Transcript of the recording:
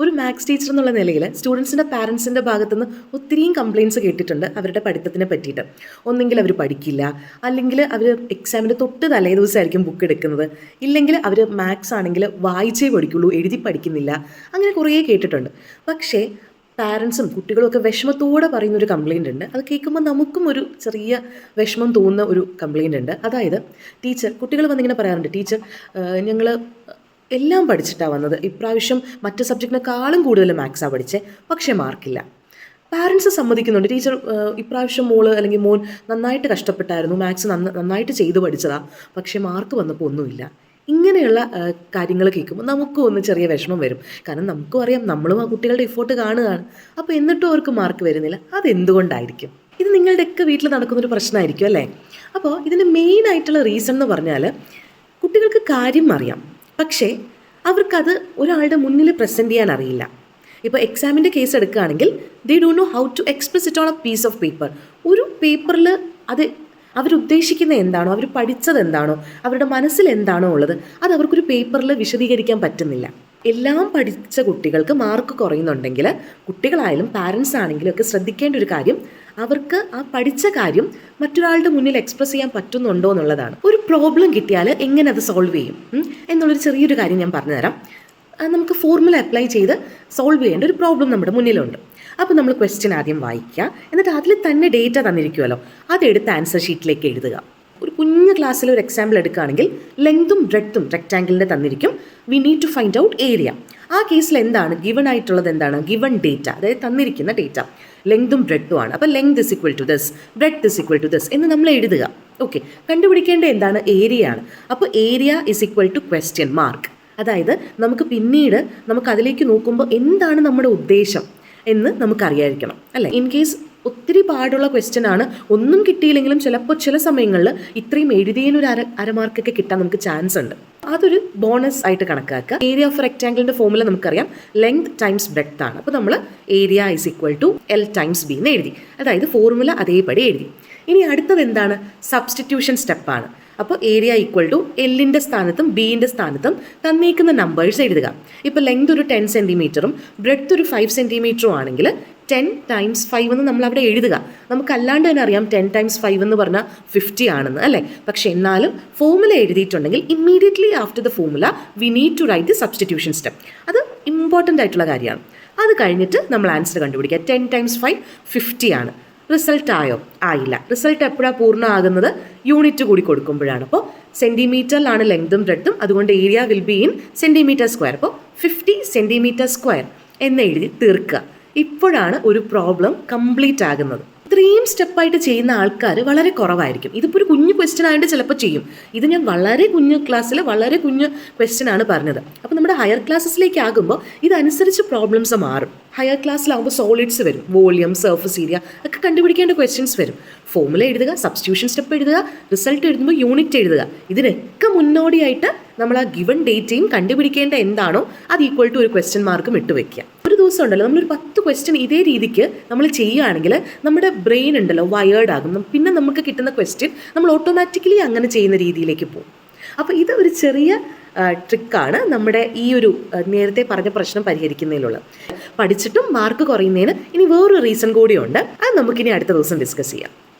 ഒരു maths teacher എന്നുള്ള നിലയിൽ സ്റ്റുഡൻസിൻ്റെ പാരൻസിൻ്റെ ഭാഗത്തുനിന്ന് ഒത്തിരിയും കംപ്ലയിൻറ്റ്സ് കേട്ടിട്ടുണ്ട് അവരുടെ പഠിത്തത്തിനെ പറ്റിയിട്ട്. ഒന്നെങ്കിൽ അവർ പഠിക്കില്ല, അല്ലെങ്കിൽ അവർ എക്സാമിൻ്റെ തൊട്ട് തലേ ദിവസമായിരിക്കും ബുക്ക് എടുക്കുന്നത്, ഇല്ലെങ്കിൽ അവർ മാത്സ് ആണെങ്കിൽ വായിച്ചേ പഠിക്കുള്ളൂ, എഴുതി പഠിക്കുന്നില്ല, അങ്ങനെ കുറേ കേട്ടിട്ടുണ്ട്. പക്ഷേ പാരൻസും കുട്ടികളും ഒക്കെ വിഷമത്തോടെ പറയുന്നൊരു കംപ്ലയിൻ്റ് ഉണ്ട്. അത് കേൾക്കുമ്പോൾ നമുക്കും ഒരു ചെറിയ വിഷമം തോന്നുന്ന ഒരു കംപ്ലയിൻ്റ് ഉണ്ട്. അതായത് കുട്ടികൾ വന്നിങ്ങനെ പറയാറുണ്ട്, ടീച്ചർ ഞങ്ങൾ എല്ലാം പഠിച്ചിട്ടാണ് വന്നത്, ഇപ്രാവശ്യം മറ്റ് സബ്ജക്റ്റിനെക്കാളും കൂടുതൽ മാത്സാണ് പഠിച്ചത്, പക്ഷേ മാർക്കില്ല. പാരൻസ് സമ്മതിക്കുന്നുണ്ട്, ടീച്ചർ ഇപ്രാവശ്യം മോള് അല്ലെങ്കിൽ മോൻ നന്നായിട്ട് കഷ്ടപ്പെട്ടായിരുന്നു, മാത്സ് നന്നായിട്ട് ചെയ്തു പഠിച്ചതാണ്, പക്ഷേ മാർക്ക് വന്നപ്പോൾ ഒന്നുമില്ല. ഇങ്ങനെയുള്ള കാര്യങ്ങൾ കേൾക്കുമ്പോൾ നമുക്കും ഒന്ന് ചെറിയ വിഷമം വരും. കാരണം നമുക്കും അറിയാം നമ്മളും ആ കുട്ടികളുടെ എഫോർട്ട് കാണുകയാണ്. അപ്പോൾ എന്നിട്ടും അവർക്ക് മാർക്ക് വരുന്നില്ല. അതെന്തുകൊണ്ടായിരിക്കും? ഇത് നിങ്ങളുടെയൊക്കെ വീട്ടിൽ നടക്കുന്നൊരു പ്രശ്നമായിരിക്കും അല്ലേ? അപ്പോൾ ഇതിൻ്റെ മെയിൻ ആയിട്ടുള്ള റീസൺ എന്ന് പറഞ്ഞാൽ കുട്ടികൾക്ക് കാര്യം അറിയാം, പക്ഷേ അവർക്കത് ഒരാളുടെ മുന്നിൽ പ്രസൻറ്റ് ചെയ്യാൻ അറിയില്ല. ഇപ്പോൾ എക്സാമിൻ്റെ കേസ് എടുക്കുകയാണെങ്കിൽ they don't know how to express it on a piece of paper. ഒരു പേപ്പറിൽ അത് അവരുദ്ദേശിക്കുന്ന എന്താണോ, അവർ പഠിച്ചത് എന്താണോ, അവരുടെ മനസ്സിൽ എന്താണോ ഉള്ളത്, അത് അവർക്കൊരു പേപ്പറിൽ വിശദീകരിക്കാൻ പറ്റുന്നില്ല. എല്ലാം പഠിച്ച കുട്ടികൾക്ക് മാർക്ക് കുറയുന്നുണ്ടെങ്കിൽ കുട്ടികളായാലും പാരൻസ് ആണെങ്കിലും ഒക്കെ ശ്രദ്ധിക്കേണ്ട ഒരു കാര്യം അവർക്ക് ആ പഠിച്ച കാര്യം മറ്റൊരാളുടെ മുന്നിൽ എക്സ്പ്രസ് ചെയ്യാൻ പറ്റുന്നുണ്ടോ എന്നുള്ളതാണ്. ഒരു പ്രോബ്ലം കിട്ടിയാൽ എങ്ങനെ അത് സോൾവ് ചെയ്യും എന്നുള്ളൊരു ചെറിയൊരു കാര്യം ഞാൻ പറഞ്ഞുതരാം. നമുക്ക് ഫോർമുല അപ്ലൈ ചെയ്ത് സോൾവ് ചെയ്യേണ്ട ഒരു പ്രോബ്ലം നമ്മുടെ മുന്നിലുണ്ട്. അപ്പോൾ നമ്മൾ ക്വസ്റ്റ്യൻ ആദ്യം വായിക്കുക, എന്നിട്ട് അതിൽ തന്നെ ഡേറ്റ തന്നിരിക്കുമല്ലോ, അതെടുത്ത് ആൻസർ ഷീറ്റിലേക്ക് എഴുതുക. ഒരു കുഞ്ഞു ക്ലാസ്സിൽ ഒരു എക്സാമ്പിൾ എടുക്കുകയാണെങ്കിൽ ലെങ്തും ബ്രെഡ്ത്തും റെക്റ്റാങ്കിളിൻ്റെ തന്നിരിക്കും. We need to find out area. ആ കേസിൽ എന്താണ് ഗിവൺ ആയിട്ടുള്ളത്? എന്താണ് ഗിവൺ ഡേറ്റ, അതായത് തന്നിരിക്കുന്ന ഡേറ്റ ലെങ്തും ബ്രെഡ്ത്തും ആണ്. അപ്പോൾ length is equal to this, breadth is equal to this എന്ന് നമ്മൾ എഴുതുക. ഓക്കെ, കണ്ടുപിടിക്കേണ്ട എന്താണ്? ഏരിയ ആണ്. അപ്പോൾ area is equal to question mark. അതായത് നമുക്ക് പിന്നീട് അതിലേക്ക് നോക്കുമ്പോൾ എന്താണ് നമ്മുടെ ഉദ്ദേശം എന്ന് നമുക്കറിയായിരിക്കണം അല്ലേ? ഇൻ കേസ് ഒത്തിരി പാടുള്ള ക്വസ്റ്റ്യൻ ആണ്, ഒന്നും കിട്ടിയില്ലെങ്കിലും ചിലപ്പോൾ ചില സമയങ്ങളിൽ ഇത്രയും എഴുതിയതിനൊരു അരമാർക്കൊക്കെ കിട്ടാൻ നമുക്ക് ചാൻസ് ഉണ്ട്. അതൊരു ബോണസ് ആയിട്ട് കണക്കാക്കുക. ഏരിയ ഓഫ് റെക്റ്റാങ്കിളിൻ്റെ ഫോർമുല നമുക്കറിയാം, ലെങ്ത് ടൈംസ് ബ്രെഡ്ത്ത് ആണ്. അപ്പോൾ നമ്മൾ area is equal to L times B എന്ന് എഴുതി. അതായത് ഫോർമുല അതേപടി എഴുതി. ഇനി അടുത്തത് എന്താണ്? സബ്സ്റ്റിറ്റ്യൂഷൻ സ്റ്റെപ്പാണ്. അപ്പോൾ ഏരിയ ഈക്വൽ ടു എല്ലിൻ്റെ സ്ഥാനത്തും ബീൻ്റെ സ്ഥാനത്തും തന്നേക്കുന്ന നമ്പേഴ്സ് എഴുതുക. ഇപ്പോൾ ലെങ്ത് ഒരു 10 സെൻറ്റിമീറ്ററും ബ്രെഡ്ത്ത് ഒരു 5 സെൻറ്റിമീറ്ററും ആണെങ്കിൽ 10 ടൈംസ് 5 എന്ന് നമ്മൾ അവിടെ എഴുതുക. നമുക്കല്ലാണ്ട് തന്നെ അറിയാം 10 ടൈംസ് 5 എന്ന് പറഞ്ഞാൽ 50 ആണെന്ന് അല്ലേ? പക്ഷെ എന്നാലും ഫോർമുല എഴുതിയിട്ടുണ്ടെങ്കിൽ immediately after the formula we need to write the substitution step. അത് ഇമ്പോർട്ടൻ്റ് ആയിട്ടുള്ള കാര്യമാണ്. അത് കഴിഞ്ഞിട്ട് നമ്മൾ ആൻസർ കണ്ടുപിടിക്കുക. 10 ടൈംസ് 5 50 ആണ്. റിസൾട്ട് ആയോ? ആയില്ല. റിസൾട്ട് എപ്പോഴാണ് പൂർണ്ണമാകുന്നത്? യൂണിറ്റ് കൂടി കൊടുക്കുമ്പോഴാണ്. അപ്പോൾ സെൻറ്റിമീറ്ററിലാണ് ലെങ്തും ബ്രെഡ്ത്തും, അതുകൊണ്ട് area will be in centimetre square. അപ്പോൾ 50 സെൻറ്റിമീറ്റർ സ്ക്വയർ എന്ന് എഴുതി തീർക്കുക. ഇപ്പോഴാണ് ഒരു പ്രോബ്ലം കംപ്ലീറ്റ് ആകുന്നത്. ഇത്രയും സ്റ്റെപ്പായിട്ട് ചെയ്യുന്ന ആൾക്കാർ വളരെ കുറവായിരിക്കും. ഇതിപ്പോൾ ഒരു കുഞ്ഞു ക്വസ്റ്റ്യൻ ആയതുകൊണ്ട് ചിലപ്പോൾ ചെയ്യും. ഇത് ഞാൻ വളരെ കുഞ്ഞു ക്ലാസ്സിൽ വളരെ കുഞ്ഞു ക്വസ്റ്റ്യൻ ആണ് പറഞ്ഞത്. അപ്പോൾ നമ്മുടെ ഹയർ ക്ലാസ്സസിലേക്ക് ആകുമ്പോൾ ഇതനുസരിച്ച് പ്രോബ്ലംസ് മാറും. ഹയർ ക്ലാസ്സിലാകുമ്പോൾ സോളിഡ്സ് വരും, വോളിയം, സർഫസ് ഏരിയ ഒക്കെ കണ്ടുപിടിക്കേണ്ട ക്വസ്റ്റ്യൻസ് വരും. ഫോർമുല എഴുതുക, സബ്സ്റ്റിറ്റ്യൂഷൻ സ്റ്റെപ്പ് എഴുതുക, റിസൾട്ട് എഴുതുമ്പോൾ യൂണിറ്റ് എഴുതുക. ഇതിനൊക്കെ മുന്നോടിയായിട്ട് നമ്മൾ ആ ഗിവൺ ഡേറ്റയും കണ്ടുപിടിക്കേണ്ട എന്താണോ അത് ഈക്വൽ ടു ഒരു ക്വസ്റ്റ്യൻ മാർക്കും ഇട്ട് വെക്കുക. ഒരു ദിവസം ഉണ്ടല്ലോ നമ്മളൊരു 10 ക്വസ്റ്റ്യൻ ഇതേ രീതിക്ക് നമ്മൾ ചെയ്യുകയാണെങ്കിൽ നമ്മുടെ ബ്രെയിൻ ഉണ്ടല്ലോ വയേർഡ് ആകും. പിന്നെ നമുക്ക് കിട്ടുന്ന ക്വസ്റ്റ്യൻ നമ്മൾ ഓട്ടോമാറ്റിക്കലി അങ്ങനെ ചെയ്യുന്ന രീതിയിലേക്ക് പോകും. അപ്പോൾ ഇത് ഒരു ചെറിയ ട്രിക്കാണ് നമ്മുടെ ഈ ഒരു നേരത്തെ പറഞ്ഞ പ്രശ്നം പരിഹരിക്കുന്നതിലുള്ള. പഠിച്ചിട്ടും മാർക്ക് കുറയുന്നതിന് ഇനി വേറൊരു റീസൺ കൂടിയുണ്ട്. അത് നമുക്കിനി അടുത്ത ദിവസം ഡിസ്കസ് ചെയ്യാം.